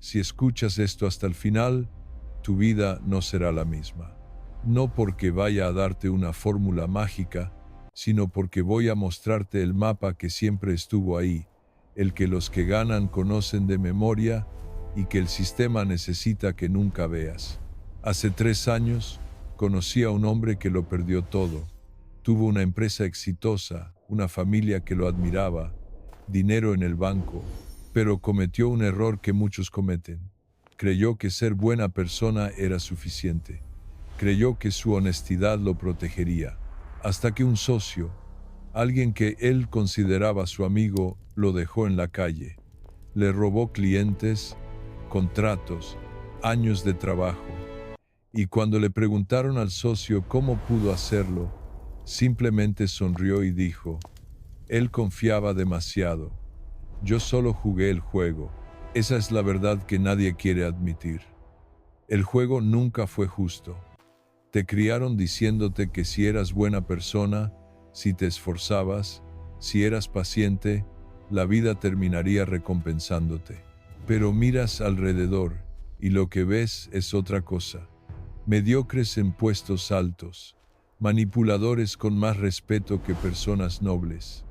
si escuchas esto hasta el final, tu vida no será la misma. No porque vaya a darte una fórmula mágica, sino porque voy a mostrarte el mapa que siempre estuvo ahí, el que los que ganan conocen de memoria y que el sistema necesita que nunca veas. Hace 3 años, conocí a un hombre que lo perdió todo. Tuvo una empresa exitosa, una familia que lo admiraba, dinero en el banco, pero cometió un error que muchos cometen. Creyó que ser buena persona era suficiente. Creyó que su honestidad lo protegería, hasta que un socio, alguien que él consideraba su amigo, lo dejó en la calle. Le robó clientes, contratos, años de trabajo. Y cuando le preguntaron al socio cómo pudo hacerlo, simplemente sonrió y dijo: él confiaba demasiado. Yo solo jugué el juego. Esa es la verdad que nadie quiere admitir. El juego nunca fue justo. Te criaron diciéndote que si eras buena persona, si te esforzabas, si eras paciente, la vida terminaría recompensándote. Pero miras alrededor y lo que ves es otra cosa. Mediocres en puestos altos, manipuladores con más respeto que personas nobles,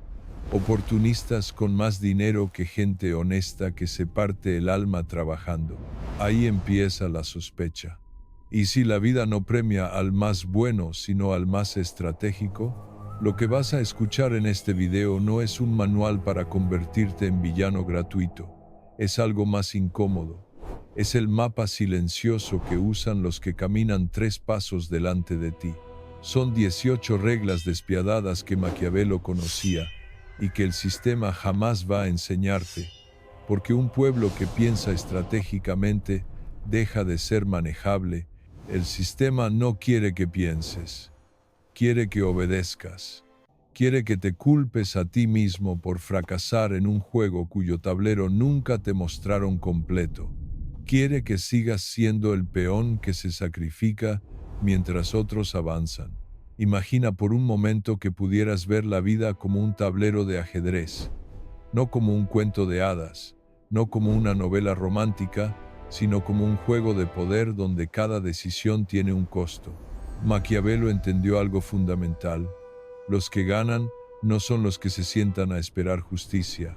oportunistas con más dinero que gente honesta que se parte el alma trabajando. Ahí empieza la sospecha. Y si la vida no premia al más bueno, sino al más estratégico, lo que vas a escuchar en este video no es un manual para convertirte en villano gratuito. Es algo más incómodo. Es el mapa silencioso que usan los que caminan 3 pasos delante de ti. Son 18 reglas despiadadas que Maquiavelo conocía y que el sistema jamás va a enseñarte, porque un pueblo que piensa estratégicamente deja de ser manejable. El sistema no quiere que pienses, quiere que obedezcas, quiere que te culpes a ti mismo por fracasar en un juego cuyo tablero nunca te mostraron completo. Quiere que sigas siendo el peón que se sacrifica mientras otros avanzan. Imagina por un momento que pudieras ver la vida como un tablero de ajedrez, no como un cuento de hadas, no como una novela romántica, sino como un juego de poder donde cada decisión tiene un costo. Maquiavelo entendió algo fundamental. Los que ganan no son los que se sientan a esperar justicia,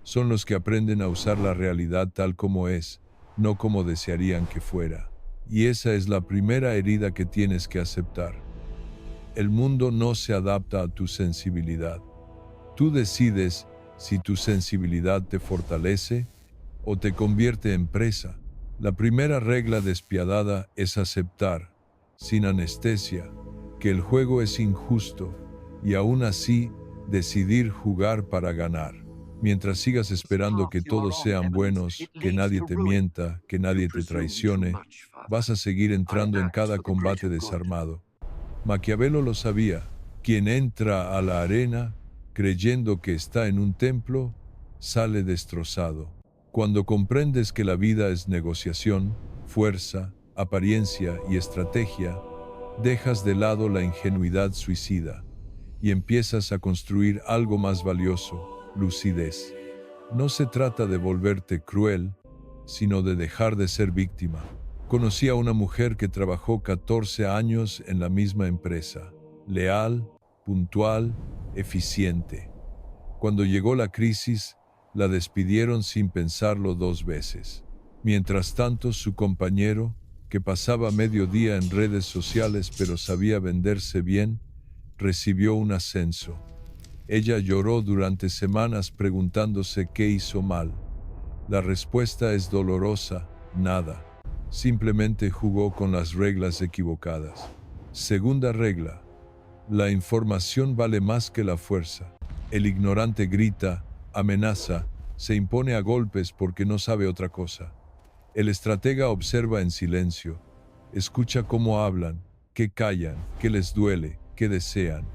son los que aprenden a usar la realidad tal como es, no como desearían que fuera. Y esa es la primera herida que tienes que aceptar. El mundo no se adapta a tu sensibilidad. Tú decides si tu sensibilidad te fortalece o te convierte en presa. La primera regla despiadada es aceptar, sin anestesia, que el juego es injusto y aún así decidir jugar para ganar. Mientras sigas esperando que todos sean buenos, que nadie te mienta, que nadie te traicione, vas a seguir entrando en cada combate desarmado. Maquiavelo lo sabía. Quien entra a la arena creyendo que está en un templo, sale destrozado. Cuando comprendes que la vida es negociación, fuerza, apariencia y estrategia, dejas de lado la ingenuidad suicida y empiezas a construir algo más valioso: lucidez. No se trata de volverte cruel, sino de dejar de ser víctima. Conocí a una mujer que trabajó 14 años en la misma empresa, leal, puntual, eficiente. Cuando llegó la crisis, la despidieron sin pensarlo 2 veces. Mientras tanto, su compañero, que pasaba medio día en redes sociales pero sabía venderse bien, recibió un ascenso. Ella lloró durante semanas preguntándose qué hizo mal. La respuesta es dolorosa: nada. Simplemente jugó con las reglas equivocadas. Segunda regla: la información vale más que la fuerza. El ignorante grita, amenaza, se impone a golpes porque no sabe otra cosa. El estratega observa en silencio, escucha cómo hablan, qué callan, qué les duele, qué desean.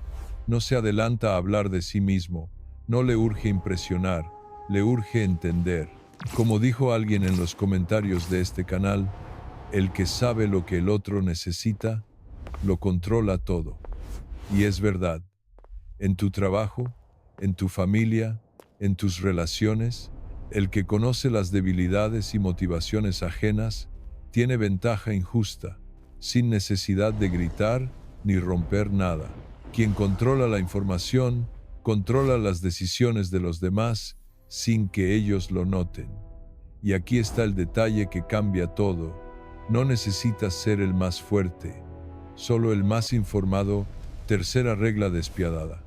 No se adelanta a hablar de sí mismo, no le urge impresionar, le urge entender. Como dijo alguien en los comentarios de este canal, el que sabe lo que el otro necesita, lo controla todo. Y es verdad. En tu trabajo, en tu familia, en tus relaciones, El que conoce las debilidades y motivaciones ajenas tiene ventaja injusta, sin necesidad de gritar ni romper nada. Quien controla la información, controla las decisiones de los demás sin que ellos lo noten. Y aquí está el detalle que cambia todo. No necesitas ser el más fuerte, solo el más informado. Tercera regla despiadada.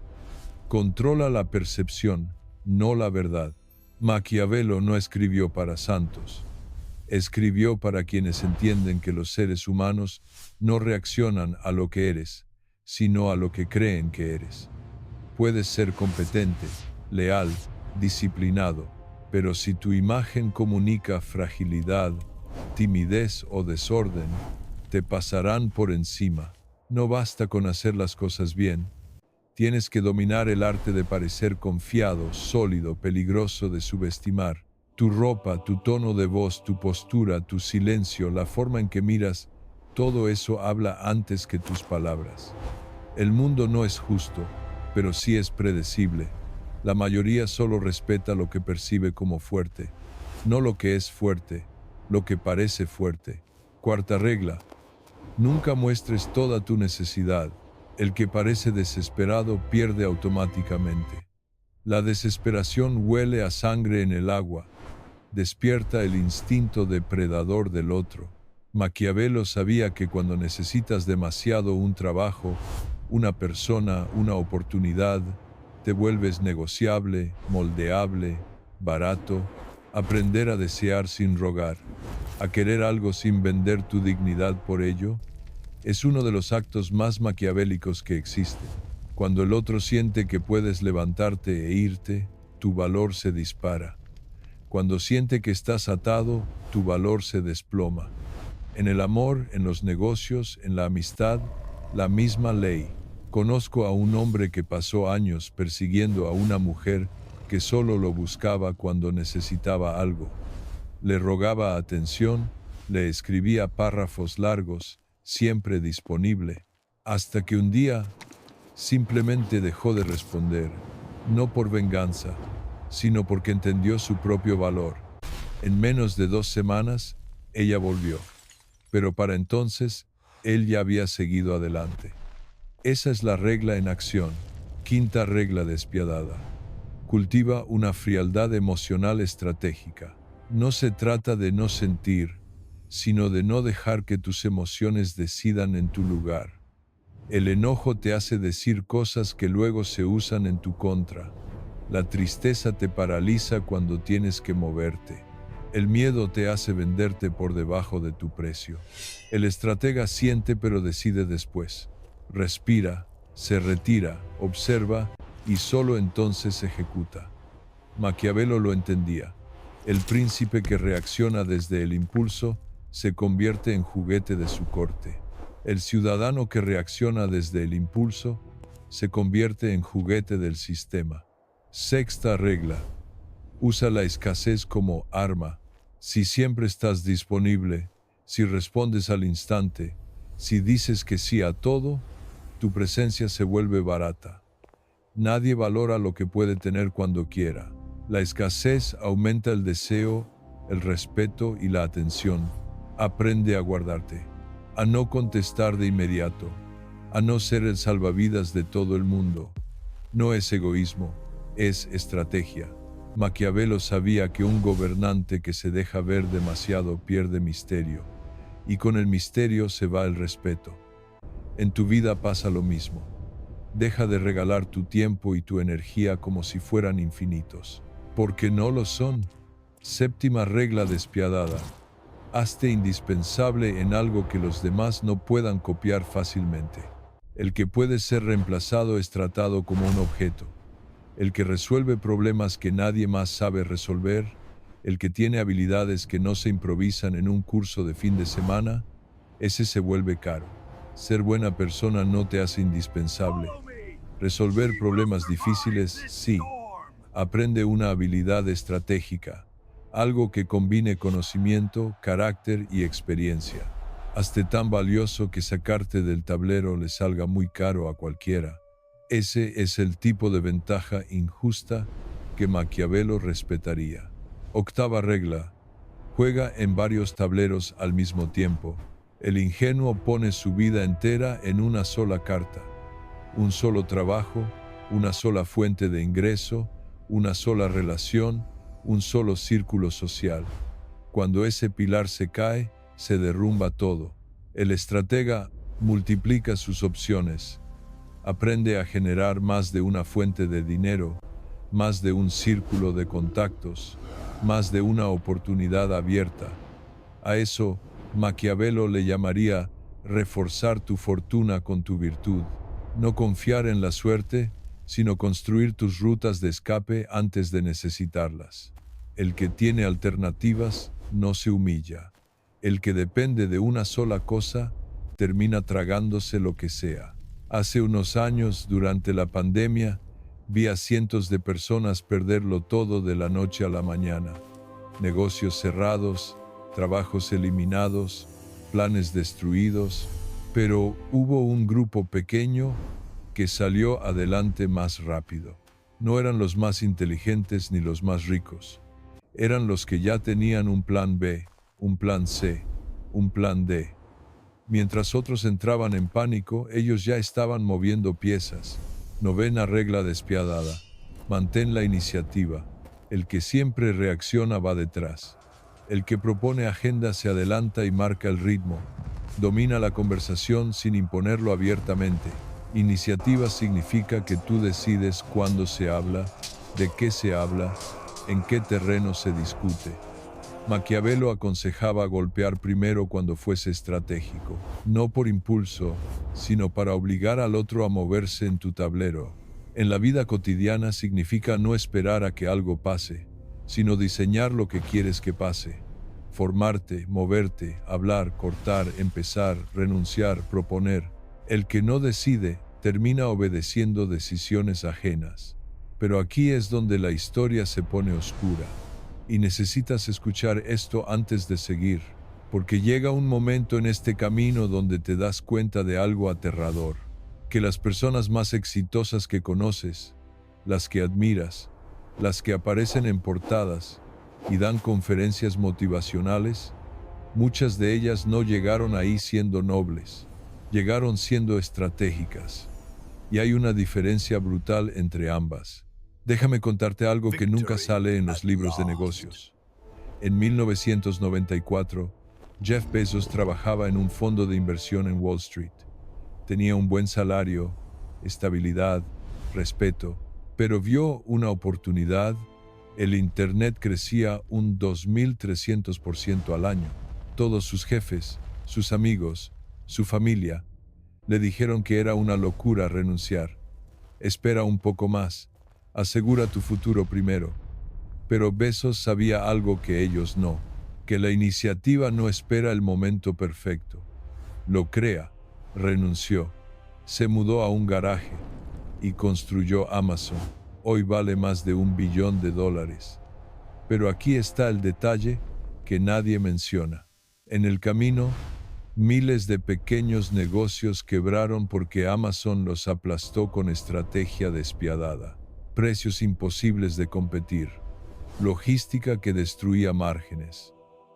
Controla la percepción, no la verdad. Maquiavelo no escribió para santos. Escribió para quienes entienden que los seres humanos no reaccionan a lo que eres, sino a lo que creen que eres. Puedes ser competente, leal, disciplinado, pero si tu imagen comunica fragilidad, timidez o desorden, te pasarán por encima. No basta con hacer las cosas bien. Tienes que dominar el arte de parecer confiado, sólido, peligroso, de subestimar. Tu ropa, tu tono de voz, tu postura, tu silencio, la forma en que miras, todo eso habla antes que tus palabras. El mundo no es justo, pero sí es predecible. La mayoría solo respeta lo que percibe como fuerte, no lo que es fuerte, lo que parece fuerte. Cuarta regla. Nunca muestres toda tu necesidad. El que parece desesperado pierde automáticamente. La desesperación huele a sangre en el agua. Despierta el instinto depredador del otro. Maquiavelo sabía que cuando necesitas demasiado un trabajo, una persona, una oportunidad, te vuelves negociable, moldeable, barato. Aprender a desear sin rogar, a querer algo sin vender tu dignidad por ello, es uno de los actos más maquiavélicos que existen. Cuando el otro siente que puedes levantarte e irte, tu valor se dispara. Cuando siente que estás atado, tu valor se desploma. En el amor, en los negocios, en la amistad, la misma ley. Conozco a un hombre que pasó años persiguiendo a una mujer que solo lo buscaba cuando necesitaba algo. Le rogaba atención, le escribía párrafos largos, siempre disponible, hasta que un día simplemente dejó de responder, no por venganza, sino porque entendió su propio valor. En menos de 2 semanas, ella volvió, pero para entonces, él ya había seguido adelante. Esa es la regla en acción. Quinta regla despiadada. Cultiva una frialdad emocional estratégica. No se trata de no sentir, sino de no dejar que tus emociones decidan en tu lugar. El enojo te hace decir cosas que luego se usan en tu contra. La tristeza te paraliza cuando tienes que moverte. El miedo te hace venderte por debajo de tu precio. El estratega siente pero decide después. Respira, se retira, observa y solo entonces ejecuta. Maquiavelo lo entendía. El príncipe que reacciona desde el impulso se convierte en juguete de su corte. El ciudadano que reacciona desde el impulso se convierte en juguete del sistema. Sexta regla. Usa la escasez como arma. Si siempre estás disponible, si respondes al instante, si dices que sí a todo, tu presencia se vuelve barata. Nadie valora lo que puede tener cuando quiera. La escasez aumenta el deseo, el respeto y la atención. Aprende a guardarte, a no contestar de inmediato, a no ser el salvavidas de todo el mundo. No es egoísmo, es estrategia. Maquiavelo sabía que un gobernante que se deja ver demasiado pierde misterio, y con el misterio se va el respeto. En tu vida pasa lo mismo. Deja de regalar tu tiempo y tu energía como si fueran infinitos, porque no lo son. Séptima regla despiadada. Hazte indispensable en algo que los demás no puedan copiar fácilmente. El que puede ser reemplazado es tratado como un objeto. El que resuelve problemas que nadie más sabe resolver, el que tiene habilidades que no se improvisan en un curso de fin de semana, ese se vuelve caro. Ser buena persona no te hace indispensable. Resolver problemas difíciles, sí. Aprende una habilidad estratégica, algo que combine conocimiento, carácter y experiencia. Hazte tan valioso que sacarte del tablero le salga muy caro a cualquiera. Ese es el tipo de ventaja injusta que Maquiavelo respetaría. Octava regla. Juega en varios tableros al mismo tiempo. El ingenuo pone su vida entera en una sola carta. Un solo trabajo, una sola fuente de ingreso, una sola relación, un solo círculo social. Cuando ese pilar se cae, se derrumba todo. El estratega multiplica sus opciones. Aprende a generar más de una fuente de dinero, más de un círculo de contactos, más de una oportunidad abierta. A eso, Maquiavelo le llamaría reforzar tu fortuna con tu virtud. No confiar en la suerte, sino construir tus rutas de escape antes de necesitarlas. El que tiene alternativas no se humilla. El que depende de una sola cosa termina tragándose lo que sea. Hace unos años, durante la pandemia, vi a cientos de personas perderlo todo de la noche a la mañana. Negocios cerrados, trabajos eliminados, planes destruidos, pero hubo un grupo pequeño que salió adelante más rápido. No eran los más inteligentes ni los más ricos. Eran los que ya tenían un plan B, un plan C, un plan D. Mientras otros entraban en pánico, ellos ya estaban moviendo piezas. Novena regla despiadada. Mantén la iniciativa. El que siempre reacciona va detrás. El que propone agenda se adelanta y marca el ritmo. Domina la conversación sin imponerlo abiertamente. Iniciativa significa que tú decides cuándo se habla, de qué se habla, en qué terreno se discute. Maquiavelo aconsejaba golpear primero cuando fuese estratégico, no por impulso, sino para obligar al otro a moverse en tu tablero. En la vida cotidiana significa no esperar a que algo pase, sino diseñar lo que quieres que pase. Formarte, moverte, hablar, cortar, empezar, renunciar, proponer. El que no decide termina obedeciendo decisiones ajenas. Pero aquí es donde la historia se pone oscura. Y necesitas escuchar esto antes de seguir, porque llega un momento en este camino donde te das cuenta de algo aterrador, que las personas más exitosas que conoces, las que admiras, las que aparecen en portadas y dan conferencias motivacionales, muchas de ellas no llegaron ahí siendo nobles, llegaron siendo estratégicas. Y hay una diferencia brutal entre ambas. Déjame contarte algo que nunca sale en los libros de negocios. En 1994, Jeff Bezos trabajaba en un fondo de inversión en Wall Street. Tenía un buen salario, estabilidad, respeto, pero vio una oportunidad. El Internet crecía un 2.300% al año. Todos sus jefes, sus amigos, su familia, le dijeron que era una locura renunciar. Espera un poco más. Asegura tu futuro primero. Pero Bezos sabía algo que ellos no, que la iniciativa no espera el momento perfecto. Lo crea, renunció, se mudó a un garaje y construyó Amazon. Hoy vale más de $1 billón. Pero aquí está el detalle que nadie menciona. En el camino, miles de pequeños negocios quebraron porque Amazon los aplastó con estrategia despiadada. Precios imposibles de competir, logística que destruía márgenes,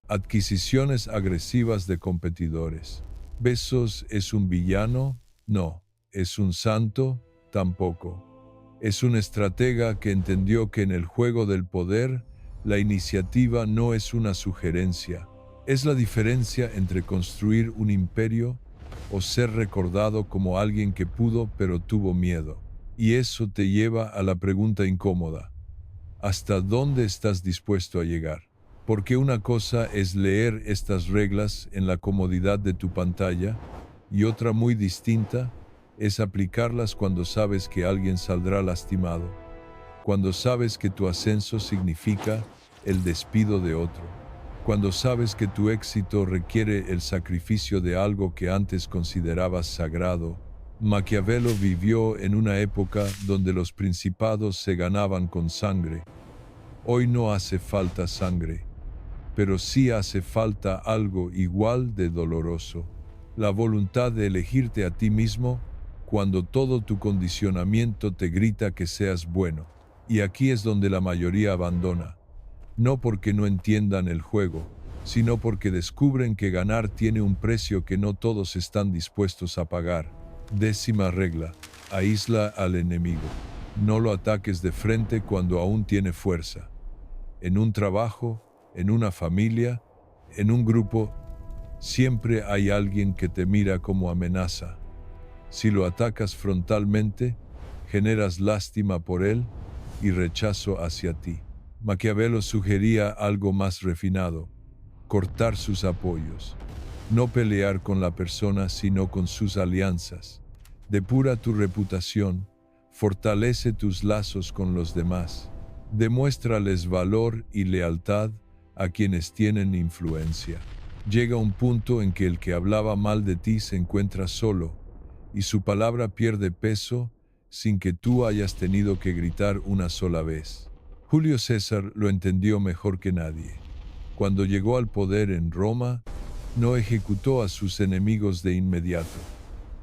adquisiciones agresivas de competidores. ¿Bezos es un villano? No. ¿Es un santo? Tampoco. Es un estratega que entendió que en el juego del poder, la iniciativa no es una sugerencia. Es la diferencia entre construir un imperio o ser recordado como alguien que pudo pero tuvo miedo. Y eso te lleva a la pregunta incómoda. ¿Hasta dónde estás dispuesto a llegar? Porque una cosa es leer estas reglas en la comodidad de tu pantalla y otra muy distinta es aplicarlas cuando sabes que alguien saldrá lastimado, cuando sabes que tu ascenso significa el despido de otro, cuando sabes que tu éxito requiere el sacrificio de algo que antes considerabas sagrado. Maquiavelo vivió en una época donde los principados se ganaban con sangre. Hoy no hace falta sangre, pero sí hace falta algo igual de doloroso: la voluntad de elegirte a ti mismo cuando todo tu condicionamiento te grita que seas bueno. Y aquí es donde la mayoría abandona. no porque no entiendan el juego, sino porque descubren que ganar tiene un precio que no todos están dispuestos a pagar. 10ª regla: aísla al enemigo. No lo ataques de frente cuando aún tiene fuerza. En un trabajo, en una familia, en un grupo, siempre hay alguien que te mira como amenaza. Si lo atacas frontalmente, generas lástima por él y rechazo hacia ti. Maquiavelo sugería algo más refinado: cortar sus apoyos. No pelear con la persona, sino con sus alianzas. Depura tu reputación, fortalece tus lazos con los demás. Demuéstrales valor y lealtad a quienes tienen influencia. Llega un punto en que el que hablaba mal de ti se encuentra solo, y su palabra pierde peso sin que tú hayas tenido que gritar una sola vez. Julio César lo entendió mejor que nadie. Cuando llegó al poder en Roma, no ejecutó a sus enemigos de inmediato.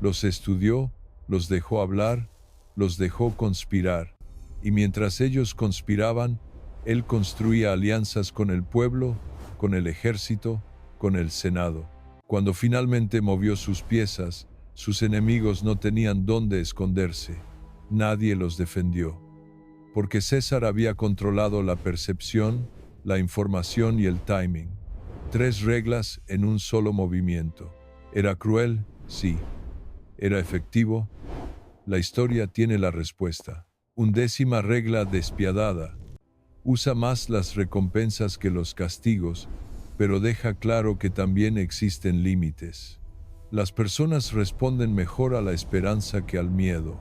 Los estudió, los dejó hablar, los dejó conspirar, y mientras ellos conspiraban, él construía alianzas con el pueblo, con el ejército, con el Senado. Cuando finalmente movió sus piezas, sus enemigos no tenían dónde esconderse. Nadie los defendió. Porque César había controlado la percepción, la información y el timing. 3 reglas en un solo movimiento. ¿Era cruel? Sí. ¿Era efectivo? La historia tiene la respuesta. 11ª regla despiadada. Usa más las recompensas que los castigos, pero deja claro que también existen límites. Las personas responden mejor a la esperanza que al miedo,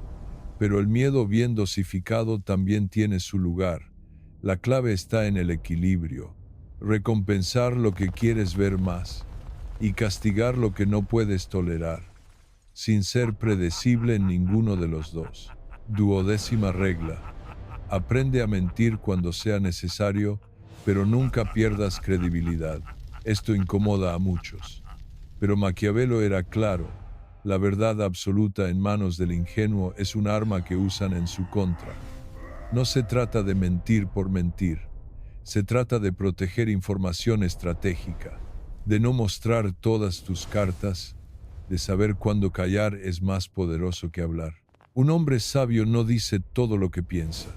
pero el miedo bien dosificado también tiene su lugar. La clave está en el equilibrio. Recompensar lo que quieres ver más y castigar lo que no puedes tolerar, sin ser predecible en ninguno de los dos. 12ª regla. Aprende a mentir cuando sea necesario, pero nunca pierdas credibilidad. Esto incomoda a muchos. Pero Maquiavelo era claro: la verdad absoluta en manos del ingenuo es un arma que usan en su contra. No se trata de mentir por mentir. Se trata de proteger información estratégica, de no mostrar todas tus cartas, de saber cuándo callar es más poderoso que hablar. Un hombre sabio no dice todo lo que piensa.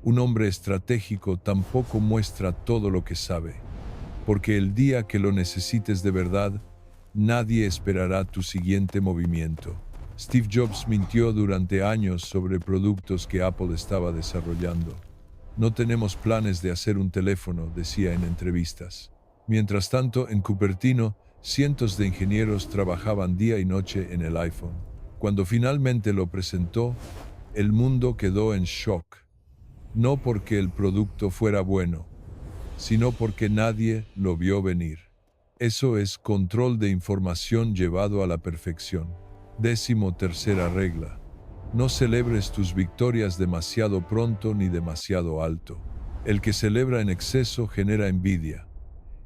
Un hombre estratégico tampoco muestra todo lo que sabe, porque el día que lo necesites de verdad, nadie esperará tu siguiente movimiento. Steve Jobs mintió durante años sobre productos que Apple estaba desarrollando. No tenemos planes de hacer un teléfono, decía en entrevistas. Mientras tanto, en Cupertino, cientos de ingenieros trabajaban día y noche en el iPhone. Cuando finalmente lo presentó, el mundo quedó en shock. No porque el producto fuera bueno, sino porque nadie lo vio venir. Eso es control de información llevado a la perfección. 13ª regla. No celebres tus victorias demasiado pronto ni demasiado alto. El que celebra en exceso genera envidia,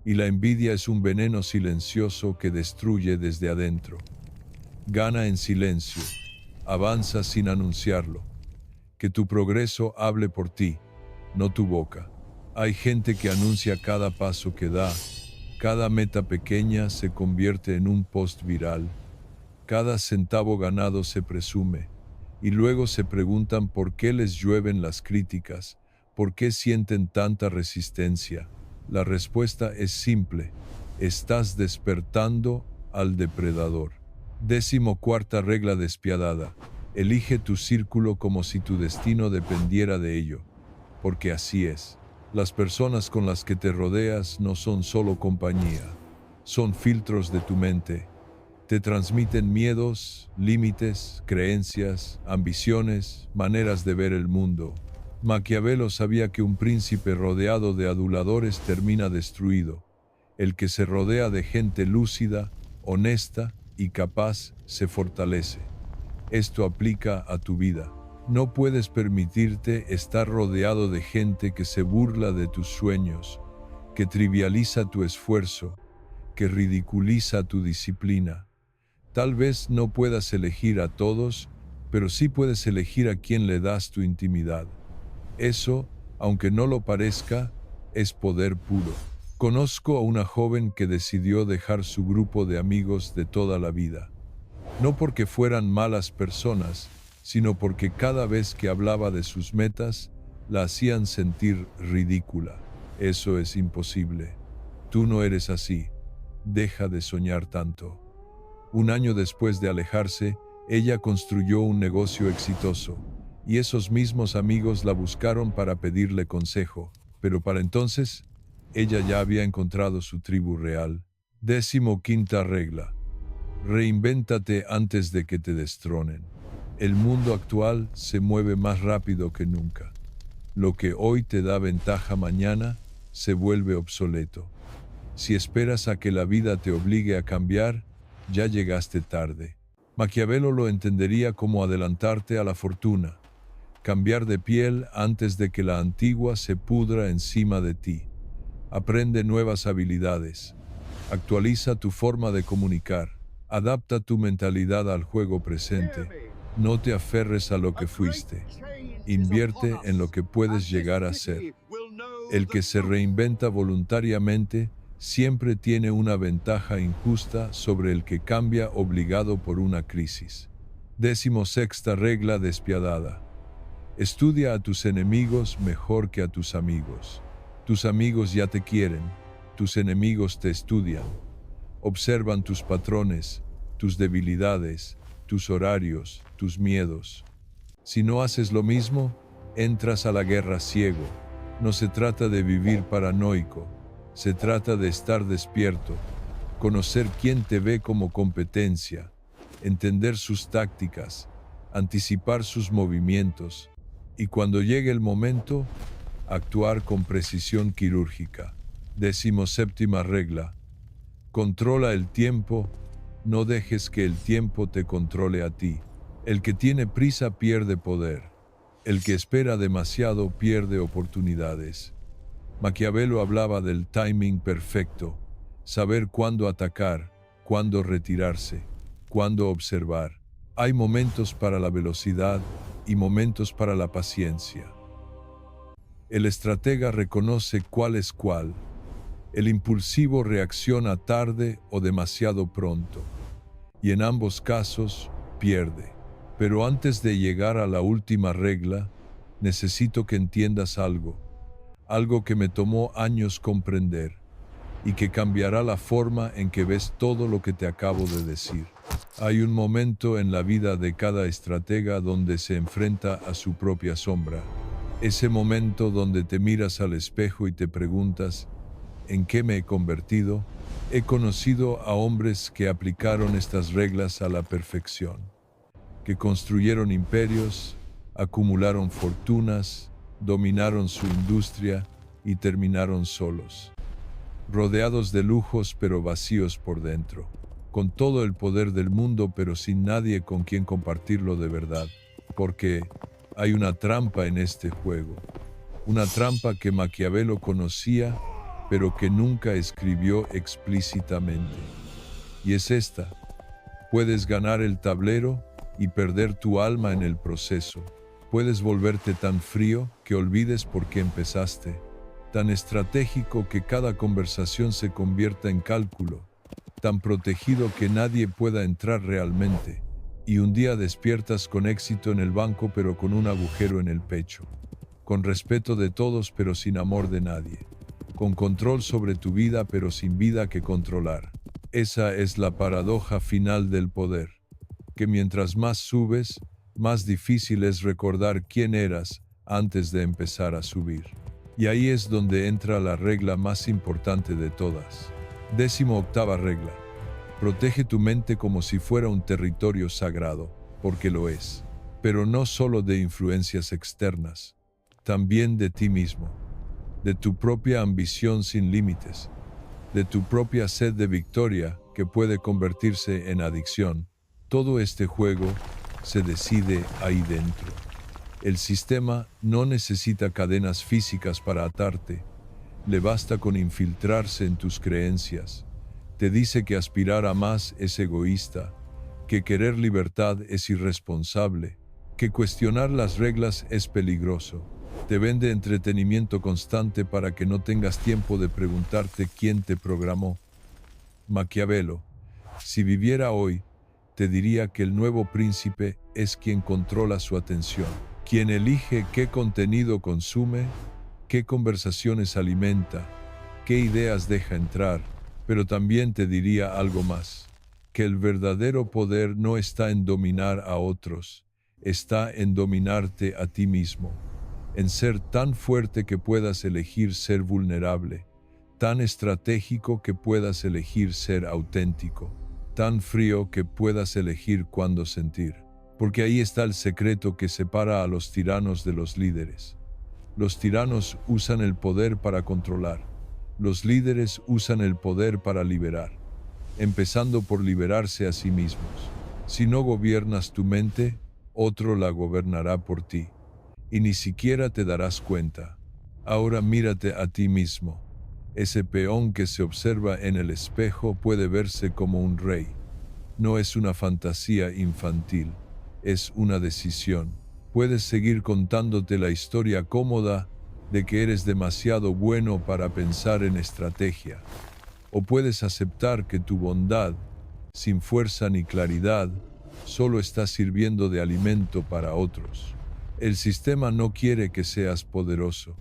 y la envidia es un veneno silencioso que destruye desde adentro. Gana en silencio, avanza sin anunciarlo. Que tu progreso hable por ti, no tu boca. Hay gente que anuncia cada paso que da, cada meta pequeña se convierte en un post viral, cada centavo ganado se presume, y luego se preguntan por qué les llueven las críticas, por qué sienten tanta resistencia. La respuesta es simple: estás despertando al depredador. 14ª regla despiadada. Elige tu círculo como si tu destino dependiera de ello, porque así es. Las personas con las que te rodeas no son solo compañía, son filtros de tu mente. Te transmiten miedos, límites, creencias, ambiciones, maneras de ver el mundo. Maquiavelo sabía que un príncipe rodeado de aduladores termina destruido. El que se rodea de gente lúcida, honesta y capaz se fortalece. Esto aplica a tu vida. No puedes permitirte estar rodeado de gente que se burla de tus sueños, que trivializa tu esfuerzo, que ridiculiza tu disciplina. Tal vez no puedas elegir a todos, pero sí puedes elegir a quién le das tu intimidad. Eso, aunque no lo parezca, es poder puro. Conozco a una joven que decidió dejar su grupo de amigos de toda la vida. No porque fueran malas personas, sino porque cada vez que hablaba de sus metas, la hacían sentir ridícula. Eso es imposible. Tú no eres así. Deja de soñar tanto. Un año después de alejarse, ella construyó un negocio exitoso, y esos mismos amigos la buscaron para pedirle consejo, pero para entonces, ella ya había encontrado su tribu real. 15ª regla. Reinvéntate antes de que te destronen. El mundo actual se mueve más rápido que nunca. Lo que hoy te da ventaja mañana se vuelve obsoleto. Si esperas a que la vida te obligue a cambiar, ya llegaste tarde. Maquiavelo lo entendería como adelantarte a la fortuna, cambiar de piel antes de que la antigua se pudra encima de ti. Aprende nuevas habilidades, actualiza tu forma de comunicar, adapta tu mentalidad al juego presente, no te aferres a lo que fuiste, invierte en lo que puedes llegar a ser. El que se reinventa voluntariamente siempre tiene una ventaja injusta sobre el que cambia obligado por una crisis. 16ª regla despiadada. Estudia a tus enemigos mejor que a tus amigos. Tus amigos ya te quieren, tus enemigos te estudian. Observan tus patrones, tus debilidades, tus horarios, tus miedos. Si no haces lo mismo, entras a la guerra ciego. No se trata de vivir paranoico, se trata de estar despierto, conocer quién te ve como competencia, entender sus tácticas, anticipar sus movimientos y cuando llegue el momento, actuar con precisión quirúrgica. 17ª regla. Controla el tiempo, no dejes que el tiempo te controle a ti. El que tiene prisa pierde poder. El que espera demasiado pierde oportunidades. Maquiavelo hablaba del timing perfecto, saber cuándo atacar, cuándo retirarse, cuándo observar. Hay momentos para la velocidad y momentos para la paciencia. El estratega reconoce cuál es cuál. El impulsivo reacciona tarde o demasiado pronto, y en ambos casos pierde. Pero antes de llegar a la última regla, necesito que entiendas algo que me tomó años comprender, y que cambiará la forma en que ves todo lo que te acabo de decir. Hay un momento en la vida de cada estratega donde se enfrenta a su propia sombra. Ese momento donde te miras al espejo y te preguntas, ¿en qué me he convertido? He conocido a hombres que aplicaron estas reglas a la perfección, que construyeron imperios, acumularon fortunas, dominaron su industria y terminaron solos, rodeados de lujos pero vacíos por dentro, con todo el poder del mundo pero sin nadie con quien compartirlo de verdad, porque hay una trampa en este juego, una trampa que Maquiavelo conocía pero que nunca escribió explícitamente. Y es esta: puedes ganar el tablero y perder tu alma en el proceso. Puedes volverte tan frío que olvides por qué empezaste, tan estratégico que cada conversación se convierta en cálculo, tan protegido que nadie pueda entrar realmente, y un día despiertas con éxito en el banco pero con un agujero en el pecho, con respeto de todos pero sin amor de nadie, con control sobre tu vida pero sin vida que controlar. Esa es la paradoja final del poder, que mientras más subes, más difícil es recordar quién eras antes de empezar a subir. Y ahí es donde entra la regla más importante de todas. 18ª regla. Protege tu mente como si fuera un territorio sagrado, porque lo es. Pero no solo de influencias externas, también de ti mismo, de tu propia ambición sin límites, de tu propia sed de victoria que puede convertirse en adicción. Todo este juego se decide ahí dentro. El sistema no necesita cadenas físicas para atarte, le basta con infiltrarse en tus creencias. Te dice que aspirar a más es egoísta, que querer libertad es irresponsable, que cuestionar las reglas es peligroso, Te vende entretenimiento constante para que no tengas tiempo de preguntarte quién te programó. Maquiavelo, si viviera hoy, te diría que el nuevo príncipe es quien controla su atención, quien elige qué contenido consume, qué conversaciones alimenta, qué ideas deja entrar, pero también te diría algo más, que el verdadero poder no está en dominar a otros, está en dominarte a ti mismo, en ser tan fuerte que puedas elegir ser vulnerable, tan estratégico que puedas elegir ser auténtico, tan frío que puedas elegir cuándo sentir. Porque ahí está el secreto que separa a los tiranos de los líderes. Los tiranos usan el poder para controlar. Los líderes usan el poder para liberar, empezando por liberarse a sí mismos. Si no gobiernas tu mente, otro la gobernará por ti, y ni siquiera te darás cuenta. Ahora mírate a ti mismo. Ese peón que se observa en el espejo puede verse como un rey. No es una fantasía infantil, es una decisión. Puedes seguir contándote la historia cómoda de que eres demasiado bueno para pensar en estrategia. O puedes aceptar que tu bondad, sin fuerza ni claridad, solo está sirviendo de alimento para otros. El sistema no quiere que seas poderoso,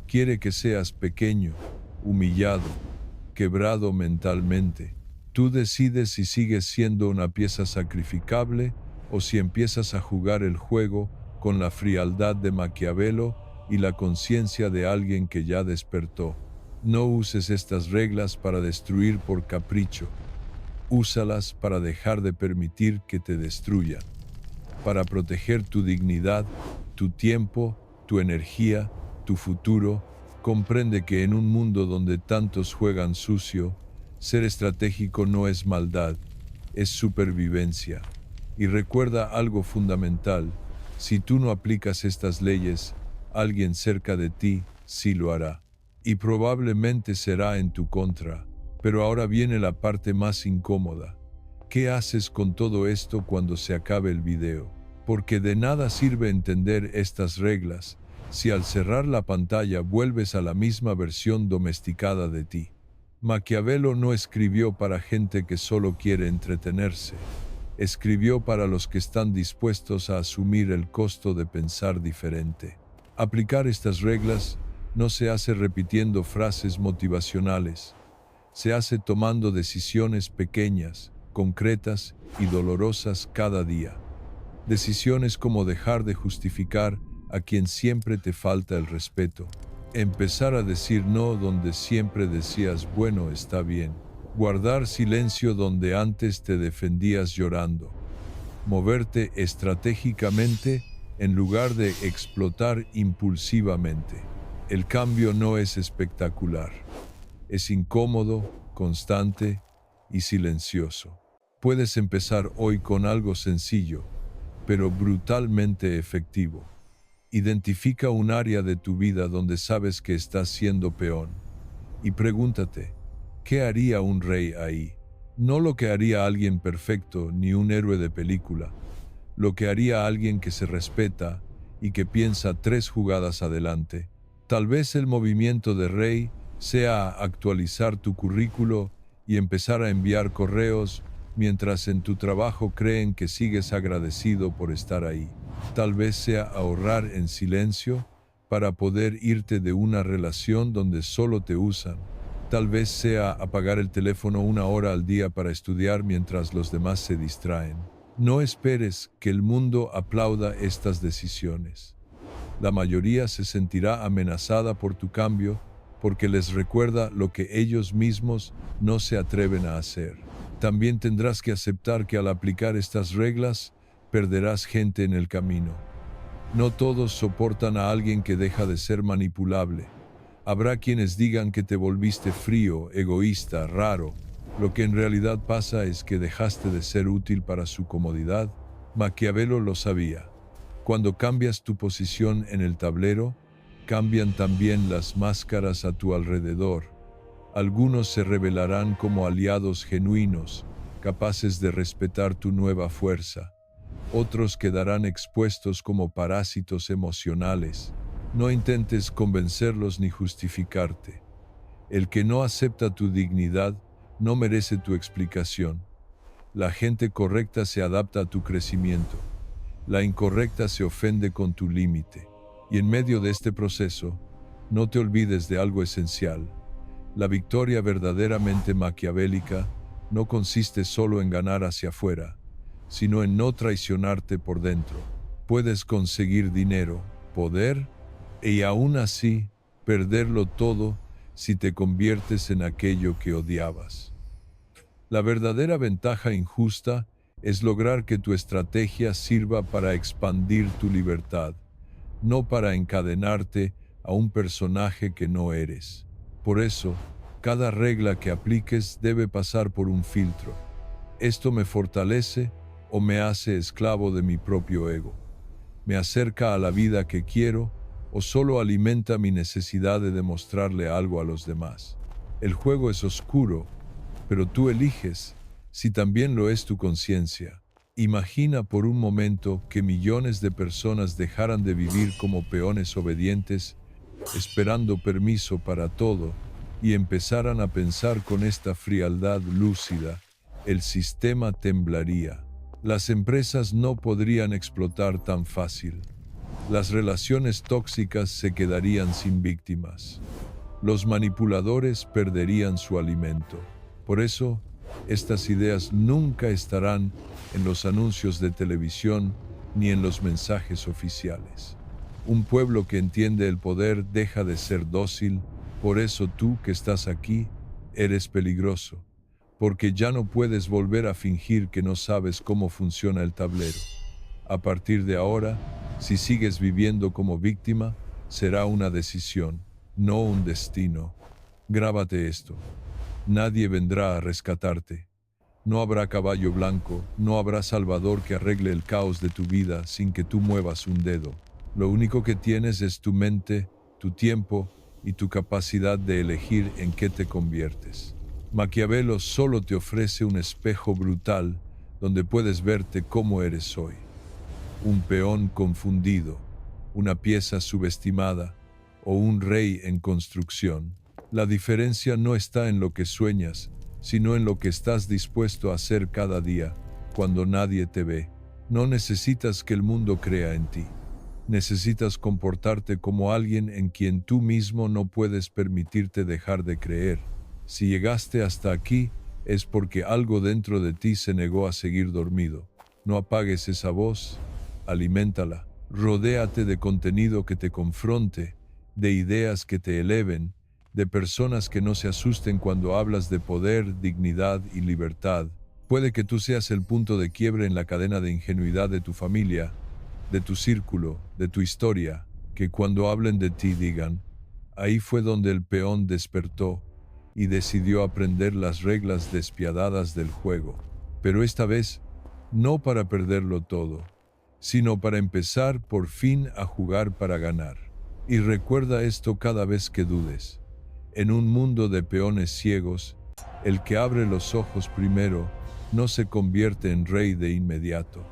quiere que seas pequeño, humillado, quebrado mentalmente. Tú decides si sigues siendo una pieza sacrificable o si empiezas a jugar el juego con la frialdad de Maquiavelo y la conciencia de alguien que ya despertó. No uses estas reglas para destruir por capricho. Úsalas para dejar de permitir que te destruyan, para proteger tu dignidad, tu tiempo, tu energía, tu futuro. Comprende que en un mundo donde tantos juegan sucio, ser estratégico no es maldad, es supervivencia. Y recuerda algo fundamental, si tú no aplicas estas leyes, alguien cerca de ti sí lo hará. Y probablemente será en tu contra. Pero ahora viene la parte más incómoda. ¿Qué haces con todo esto cuando se acabe el video? Porque de nada sirve entender estas reglas si al cerrar la pantalla vuelves a la misma versión domesticada de ti. Maquiavelo no escribió para gente que solo quiere entretenerse. Escribió para los que están dispuestos a asumir el costo de pensar diferente. Aplicar estas reglas no se hace repitiendo frases motivacionales. Se hace tomando decisiones pequeñas, concretas y dolorosas cada día. Decisiones como dejar de justificar a quien siempre te falta el respeto. Empezar a decir no donde siempre decías bueno, está bien. Guardar silencio donde antes te defendías llorando. Moverte estratégicamente en lugar de explotar impulsivamente. El cambio no es espectacular. Es incómodo, constante y silencioso. Puedes empezar hoy con algo sencillo, pero brutalmente efectivo. Identifica un área de tu vida donde sabes que estás siendo peón y pregúntate, ¿qué haría un rey ahí? No lo que haría alguien perfecto ni un héroe de película, lo que haría alguien que se respeta y que piensa 3 jugadas adelante. Tal vez el movimiento de rey sea actualizar tu currículo y empezar a enviar correos mientras en tu trabajo creen que sigues agradecido por estar ahí. Tal vez sea ahorrar en silencio para poder irte de una relación donde solo te usan. Tal vez sea apagar el teléfono 1 hora al día para estudiar mientras los demás se distraen. No esperes que el mundo aplauda estas decisiones. La mayoría se sentirá amenazada por tu cambio porque les recuerda lo que ellos mismos no se atreven a hacer. También tendrás que aceptar que al aplicar estas reglas, perderás gente en el camino. No todos soportan a alguien que deja de ser manipulable. Habrá quienes digan que te volviste frío, egoísta, raro. Lo que en realidad pasa es que dejaste de ser útil para su comodidad. Maquiavelo lo sabía. Cuando cambias tu posición en el tablero, cambian también las máscaras a tu alrededor. Algunos se revelarán como aliados genuinos, capaces de respetar tu nueva fuerza. Otros quedarán expuestos como parásitos emocionales, No intentes convencerlos ni justificarte. El que no acepta tu dignidad no merece tu explicación. La gente correcta se adapta a tu crecimiento. La incorrecta se ofende con tu límite. Y en medio de este proceso, no te olvides de algo esencial. La victoria verdaderamente maquiavélica no consiste solo en ganar hacia afuera, sino en no traicionarte por dentro. Puedes conseguir dinero, poder, y aún así perderlo todo si te conviertes en aquello que odiabas. La verdadera ventaja injusta es lograr que tu estrategia sirva para expandir tu libertad, no para encadenarte a un personaje que no eres. Por eso, cada regla que apliques debe pasar por un filtro. ¿Esto me fortalece o me hace esclavo de mi propio ego? ¿Me acerca a la vida que quiero o solo alimenta mi necesidad de demostrarle algo a los demás? El juego es oscuro, pero tú eliges si también lo es tu conciencia. Imagina por un momento que millones de personas dejaran de vivir como peones obedientes, esperando permiso para todo, y empezaran a pensar con esta frialdad lúcida. El sistema temblaría. Las empresas no podrían explotar tan fácil. Las relaciones tóxicas se quedarían sin víctimas. Los manipuladores perderían su alimento. Por eso, estas ideas nunca estarán en los anuncios de televisión ni en los mensajes oficiales. Un pueblo que entiende el poder deja de ser dócil, por eso tú que estás aquí eres peligroso, porque ya no puedes volver a fingir que no sabes cómo funciona el tablero. A partir de ahora, si sigues viviendo como víctima, será una decisión, no un destino. Grábate esto. Nadie vendrá a rescatarte. No habrá caballo blanco, no habrá salvador que arregle el caos de tu vida sin que tú muevas un dedo. Lo único que tienes es tu mente, tu tiempo y tu capacidad de elegir en qué te conviertes. Maquiavelo solo te ofrece un espejo brutal donde puedes verte como eres hoy. Un peón confundido, una pieza subestimada o un rey en construcción. La diferencia no está en lo que sueñas, sino en lo que estás dispuesto a hacer cada día, cuando nadie te ve. No necesitas que el mundo crea en ti. Necesitas comportarte como alguien en quien tú mismo no puedes permitirte dejar de creer. Si llegaste hasta aquí, es porque algo dentro de ti se negó a seguir dormido. No apagues esa voz, aliméntala. Rodéate de contenido que te confronte, de ideas que te eleven, de personas que no se asusten cuando hablas de poder, dignidad y libertad. Puede que tú seas el punto de quiebre en la cadena de ingenuidad de tu familia, de tu círculo, de tu historia, que cuando hablen de ti digan, ahí fue donde el peón despertó y decidió aprender las reglas despiadadas del juego. Pero esta vez, no para perderlo todo, sino para empezar por fin a jugar para ganar. Y recuerda esto cada vez que dudes. En un mundo de peones ciegos, el que abre los ojos primero no se convierte en rey de inmediato,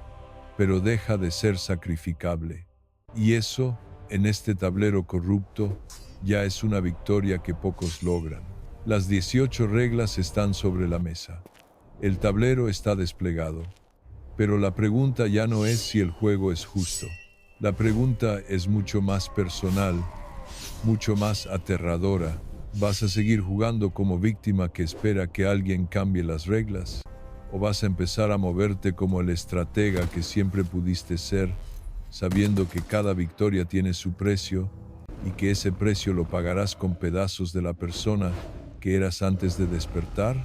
pero deja de ser sacrificable. Y eso, en este tablero corrupto, ya es una victoria que pocos logran. Las 18 reglas están sobre la mesa. El tablero está desplegado. Pero la pregunta ya no es si el juego es justo. La pregunta es mucho más personal, mucho más aterradora. ¿Vas a seguir jugando como víctima que espera que alguien cambie las reglas? ¿O vas a empezar a moverte como el estratega que siempre pudiste ser, sabiendo que cada victoria tiene su precio y que ese precio lo pagarás con pedazos de la persona que eras antes de despertar?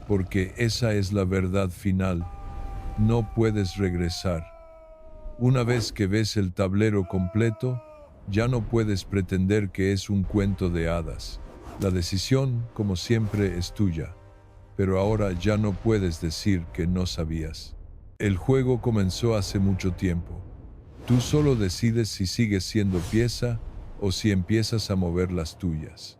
Porque esa es la verdad final. No puedes regresar. Una vez que ves el tablero completo, ya no puedes pretender que es un cuento de hadas. La decisión, como siempre, es tuya, pero ahora ya no puedes decir que no sabías. El juego comenzó hace mucho tiempo. Tú solo decides si sigues siendo pieza o si empiezas a mover las tuyas.